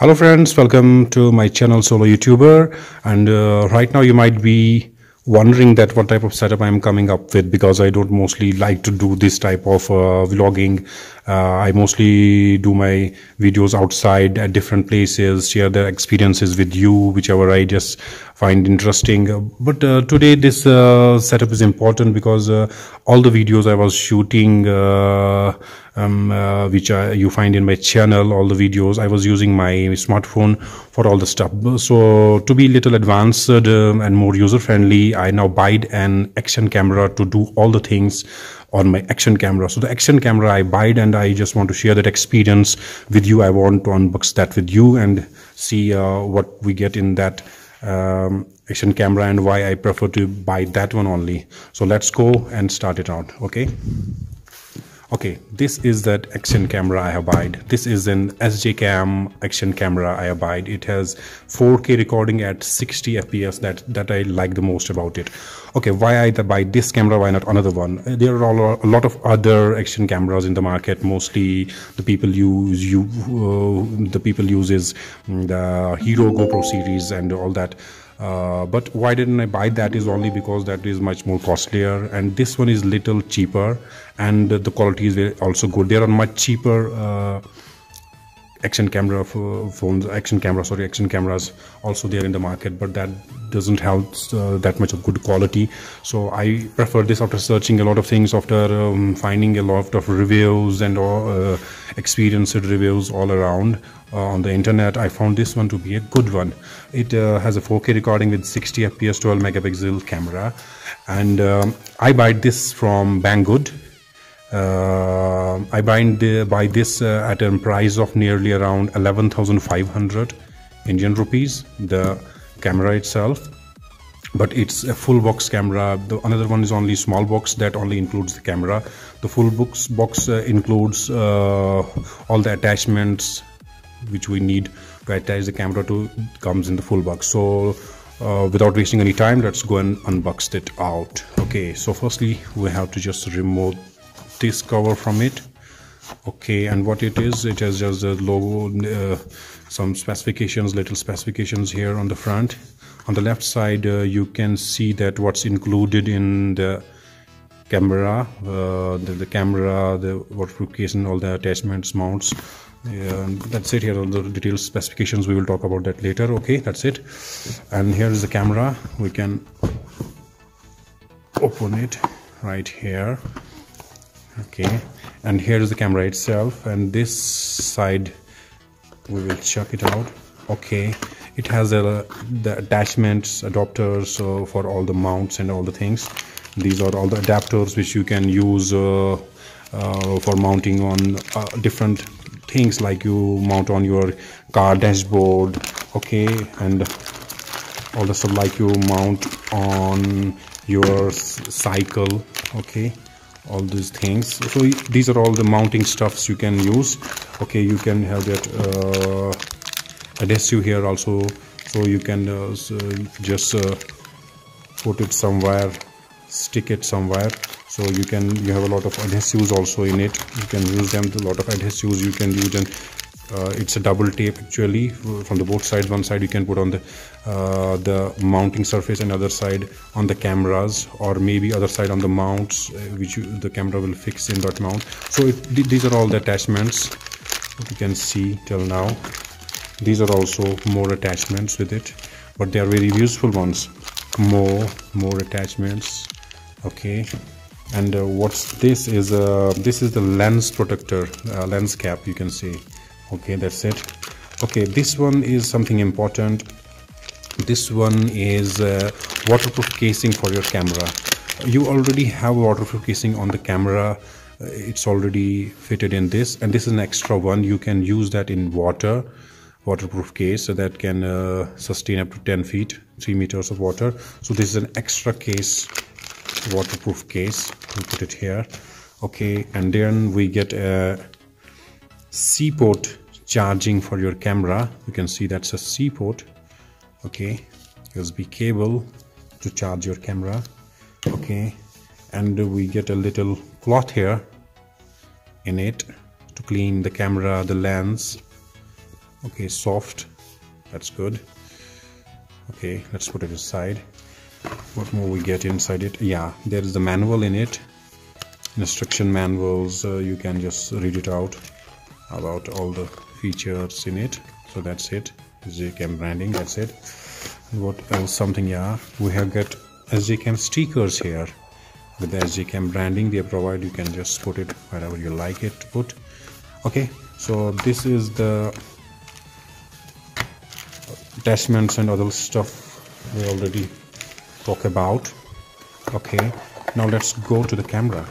Hello friends, welcome to my channel Solo YouTuber. And right now you might be wondering that what type of setup I'm coming up with, because I don't mostly like to do this type of vlogging. I mostly do my videos outside at different places, share their experiences with you, whichever I just find interesting. But today this setup is important because all the videos I was shooting, which you find in my channel, all the videos I was using my smartphone for all the stuff. So to be a little advanced and more user friendly, I now buy an action camera to do all the things on my action camera. So the action camera I buy, and I just want to share that experience with you. I want to unbox that with you and see what we get in that action camera and why I prefer to buy that one only. So let's go and start it out. Okay, this is that action camera I have bought. This is an Sjcam action camera I have bought. It has 4K recording at 60 FPS. That I like the most about it. Okay, why I buy this camera? Why not another one? There are a lot of other action cameras in the market. Mostly the people use is the Hero GoPro series and all that. But why didn't I buy that is only because that is much more costlier, and this one is little cheaper, and the quality is also good. There are much cheaper action cameras also there in the market, but that doesn't have that much of good quality. So I prefer this after searching a lot of things, after finding a lot of reviews and experienced reviews all around on the internet. I found this one to be a good one. It has a 4K recording with 60 fps 12 megapixel camera, and I buy this from Banggood. I buy this at a price of nearly around 11,500 Indian rupees, the camera itself. But it's a full box camera. The another one is only small box that only includes the camera. The full box includes all the attachments which we need to attach the camera to, comes in the full box. So without wasting any time, let's go and unbox it out. Okay, so firstly we have to just remove this cover from it. Okay, and what it is, it has just the logo, some specifications, little specifications here on the front. On the left side you can see that what's included in the camera, the camera, the waterproof case and all the attachments, mounts. That's it. Here are the detailed specifications. We will talk about that later. Okay, that's it. And here is the camera. We can open it right here. Okay, and here is the camera itself, and this side we will check it out. Okay, it has the attachments, adapters, so for all the mounts and all the things. These are all the adapters which you can use for mounting on different things, like you mount on your car dashboard. Okay, and all the stuff like you mount on your cycle. Okay, all these things. So these are all the mounting stuffs you can use. Okay, you can have that adhesive here also, so you can just put it somewhere, stick it somewhere. So you have a lot of adhesives also in it. You can use them. A lot of adhesives you can use, and it's a double tape actually from the both sides. One side you can put on the mounting surface, and other side on the cameras, or maybe other side on the mounts which the camera will fix in that mount. So these are all the attachments that you can see till now. These are also more attachments with it, but they are very useful ones. More attachments. Okay, and what's this is this is the lens protector, lens cap, you can see. Okay, that's it. Okay, this one is something important. This one is waterproof casing for your camera. You already have waterproof casing on the camera. It's already fitted in this, and this is an extra one. You can use that in waterproof case, so that can sustain up to 10 feet, 3 meters of water. So this is an extra case, waterproof case. We put it here. Okay, and then we get a C port charging for your camera. You can see that's a C port. Okay, USB cable to charge your camera. Okay, and we get a little cloth here in it to clean the camera, the lens. Okay, soft, that's good. Okay, let's put it aside. What more we get inside it? Yeah, there is the manual in it, instruction manuals. You can just read it out about all the features in it. So that's it, Sjcam branding, that's it. And what else? Something, yeah, we have got Sjcam stickers here with the Sjcam branding they provide. You can just put it wherever you like it to put. Okay, so this is the attachments and other stuff we already talk about. Okay, now let's go to the camera.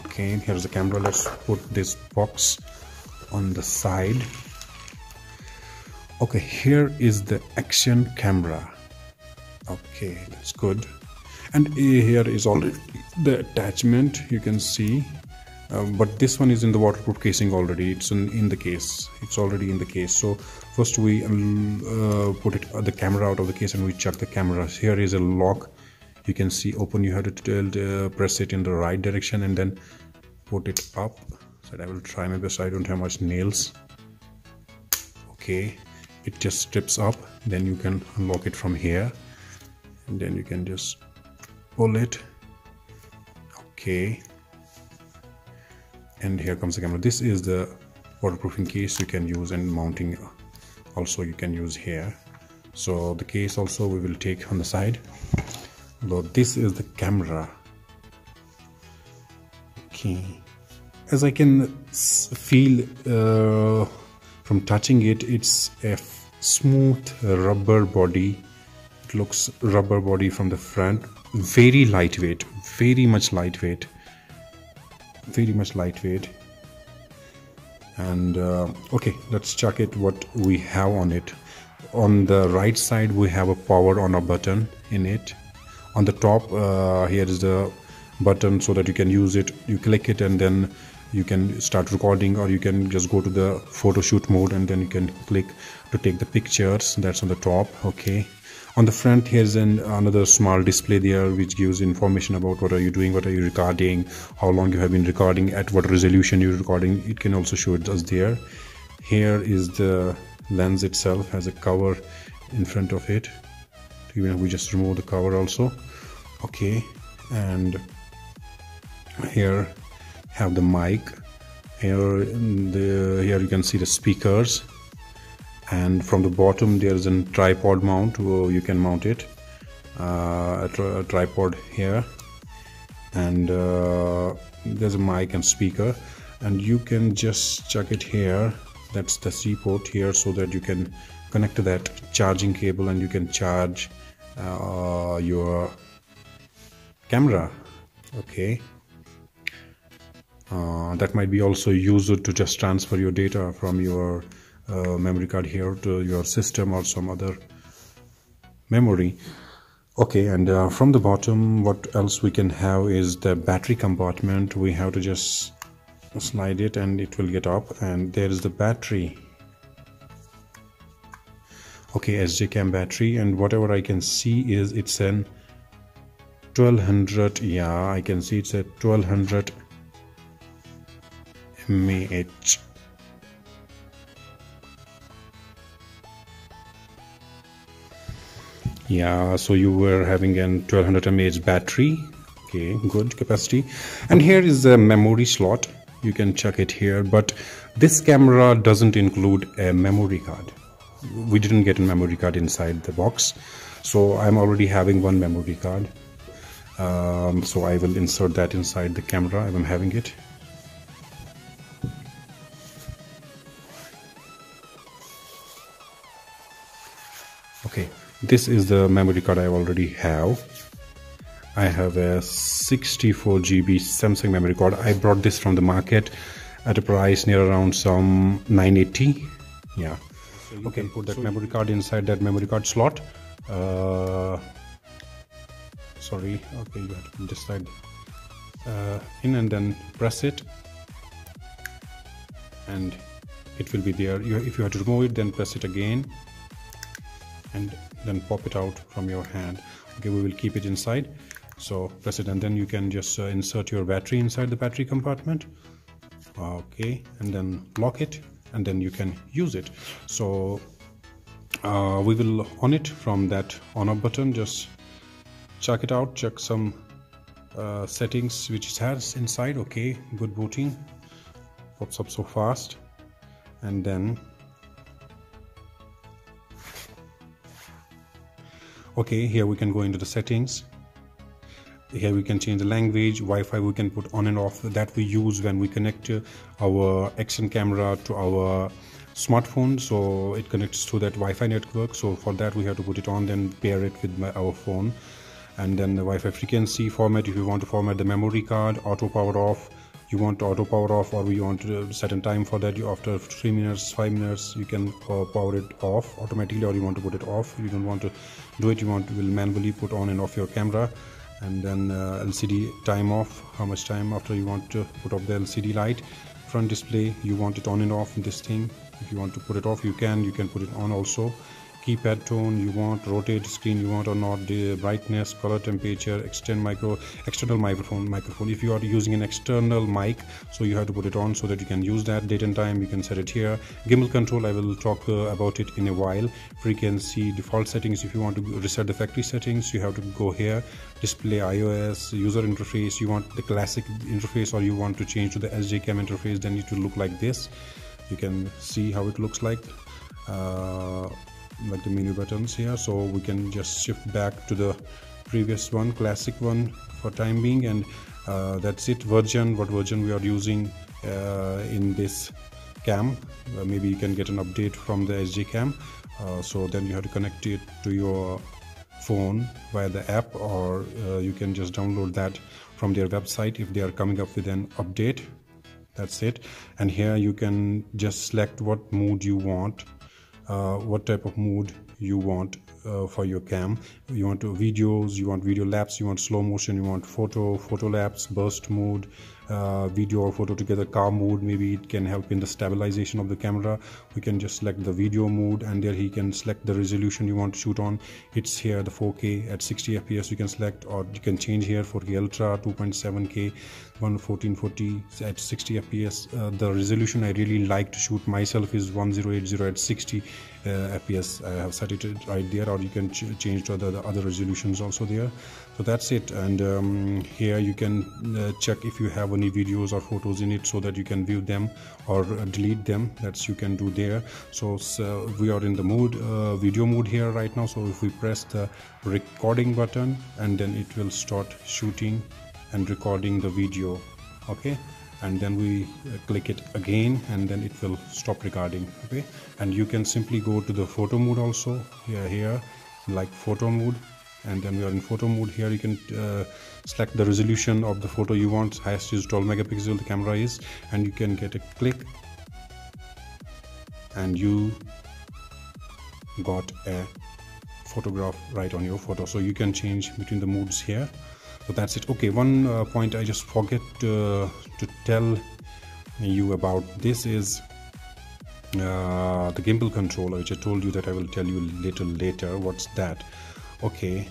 Okay, here's the camera. Let's put this box on the side. Okay, here is the action camera. Okay, that's good. And here is already the attachment, you can see, but this one is in the waterproof casing already. It's in the case, it's already in the case. So first we put the camera out of the case and we check the camera. Here is a lock, you can see, open. You have to press it in the right direction and then put it up. So I will try my best. I don't have much nails. Okay, it just strips up, then you can unlock it from here and then you can just pull it. Okay, and here comes the camera. This is the waterproofing case you can use, and mounting also you can use here. So the case also we will take on the side. So this is the camera. Okay, as I can feel from touching it, it's a smooth rubber body. It looks rubber body from the front. Very lightweight, very much lightweight, and okay, let's check it what we have on it. On the right side we have a power on a button in it. On the top here is the button so that you can use it. You click it and then you can start recording, or you can just go to the photo shoot mode and then you can click to take the pictures. That's on the top. Okay, on the front here's another small display there which gives information about what are you doing, what are you recording, how long you have been recording, at what resolution you're recording. It can also show it us there. Here is the lens itself, has a cover in front of it. We just remove the cover also. Okay, and here have the mic. Here you can see the speakers, and from the bottom there is a tripod mount. You can mount it, a tripod here, and there's a mic and speaker, and you can just chuck it here. That's the C port here, so that you can connect to that charging cable and you can charge your camera. Okay, that might be also used to just transfer your data from your memory card here to your system or some other memory. Okay, and from the bottom what else we can have is the battery compartment. We have to just slide it and it will get up, and there is the battery. Okay, Sjcam battery, and whatever I can see is it's an 1200. Yeah, I can see it's a 1200 mAh. Yeah, so you were having an 1200 mAh battery. Okay, good capacity. And here is the memory slot. You can check it here, but this camera doesn't include a memory card. We didn't get a memory card inside the box, so I'm already having one memory card. So I will insert that inside the camera. I'm having it. Okay, this is the memory card I already have. I have a 64 GB Samsung memory card. I brought this from the market at a price near around some 980. Yeah. So you can put that memory card inside that memory card slot. Sorry. Okay, you have to put this side in and then press it, and it will be there. If you have to remove it, then press it again and then pop it out from your hand. Okay, we will keep it inside. So press it, and then you can just insert your battery inside the battery compartment. Okay, and then lock it, and then you can use it. So we will on it from that on off button. Just check it out, check some settings which it has inside. Okay, good booting, pops up so fast. And then okay, here we can go into the settings. Here we can change the language. Wi-Fi we can put on and off. That we use when we connect our action camera to our smartphone, so it connects to that Wi-Fi network. So for that we have to put it on, then pair it with our phone. And then the Wi-Fi frequency format, if you want to format the memory card, auto power off, you want to auto power off, or you want to set a time for that. After 3 minutes, 5 minutes, you can power it off automatically, or you want to put it off. You don't want to do it, you will manually put on and off your camera. And then LCD time off, how much time after you want to put off the LCD light. Front display, you want it on and off, this thing. If you want to put it off, you can put it on also. Keypad tone, you want rotate screen, you want or not, the brightness, color temperature, external microphone. If you are using an external mic, so you have to put it on so that you can use that. Date and time, you can set it here. Gimbal control, I will talk about it in a while. Frequency, default settings, if you want to reset the factory settings, you have to go here. Display, iOS, user interface, you want the classic interface or you want to change to the Sjcam interface, then it will look like this. You can see how it looks like the menu buttons here. So we can just shift back to the previous one, classic one for time being, and that's it. What version we are using in this cam. Maybe you can get an update from the Sjcam. So then you have to connect it to your phone via the app, or you can just download that from their website if they are coming up with an update. That's it. And here you can just select what mood you want, what type of mood you want for your cam. You want videos, you want video lapse, you want slow motion, you want photo lapse, burst mode, video or photo together, car mode. Maybe it can help in the stabilization of the camera. We can just select the video mode, and there he can select the resolution you want to shoot on. It's here the 4K at 60 fps you can select, or you can change here 4K ultra, 2.7K, 1440 at 60 fps. The resolution I really like to shoot myself is 1080 at 60 fps. I have set it right there, or you can change to the other resolutions also there. So that's it. And here you can check if you have any videos or photos in it, so that you can view them or delete them. That's you can do there. So we are in the mode video mode here right now. So if we press the recording button, and then it will start shooting and recording the video. Okay, and then we click it again, and then it will stop recording. Okay, and you can simply go to the photo mode also here like photo mode, and then we are in photo mode. Here you can select the resolution of the photo you want. Highest is 12 megapixel the camera is, and you can get a click, and you got a photograph right on your photo. So you can change between the modes here. So that's it. Okay, one point I just forget to tell you about this is the gimbal controller, which I told you that I will tell you a little later. What's that? Okay,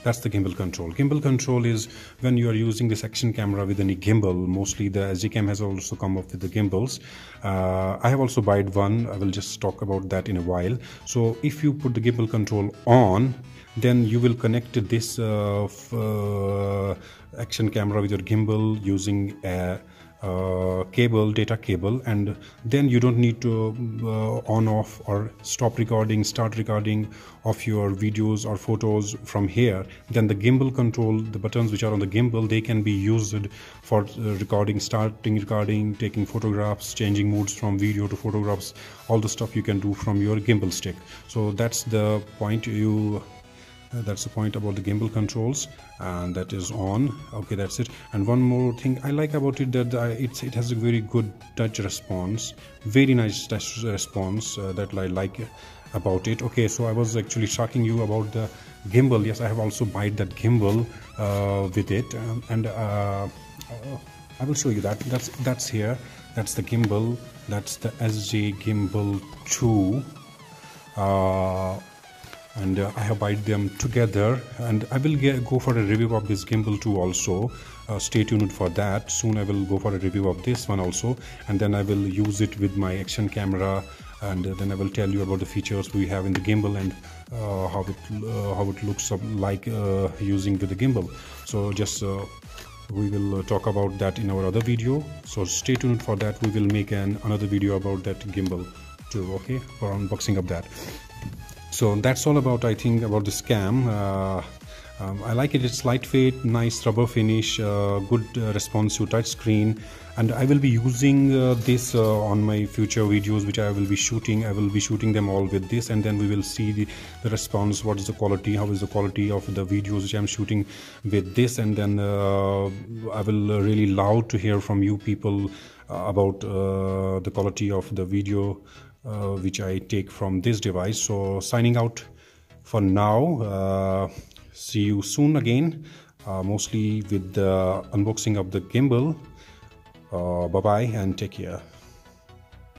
that's the gimbal control. Gimbal control is when you are using this action camera with any gimbal. Mostly the Sjcam has also come up with the gimbals. I have also bought one. I will just talk about that in a while. So if you put the gimbal control on, then you will connect this action camera with your gimbal using a cable, data cable, and then you don't need to on off or stop recording, start recording of your videos or photos from here. Then the gimbal control, the buttons which are on the gimbal, they can be used for recording, starting recording, taking photographs, changing modes from video to photographs. All the stuff you can do from your gimbal stick. So that's the point that's the point about the gimbal controls, and that is on. Okay, that's it. And one more thing I like about it, that it has a very good touch response, very nice touch response that I like about it. Okay, so I was actually talking you about the gimbal. Yes, I have also bought that gimbal with it, and I will show you that. That's here. That's the gimbal. That's the Sj Gimbal 2. and I have bought them together, and I will go for a review of this gimbal too also. Stay tuned for that. Soon I will go for a review of this one also, and then I will use it with my action camera, and then I will tell you about the features we have in the gimbal and how it looks like using with the gimbal. So just we will talk about that in our other video, so stay tuned for that. We will make another video about that gimbal too, okay, for unboxing of that. So that's all about, I think, about the Sjcam. I like it. It's lightweight, nice rubber finish, good responsive touch screen, and I will be using this on my future videos which I will be shooting. I will be shooting them all with this, and then we will see the response, what is the quality, how is the quality of the videos which I'm shooting with this, and then I will really love to hear from you people about the quality of the video which I take from this device. So signing out for now. See you soon again, mostly with the unboxing of the gimbal. Bye bye and take care.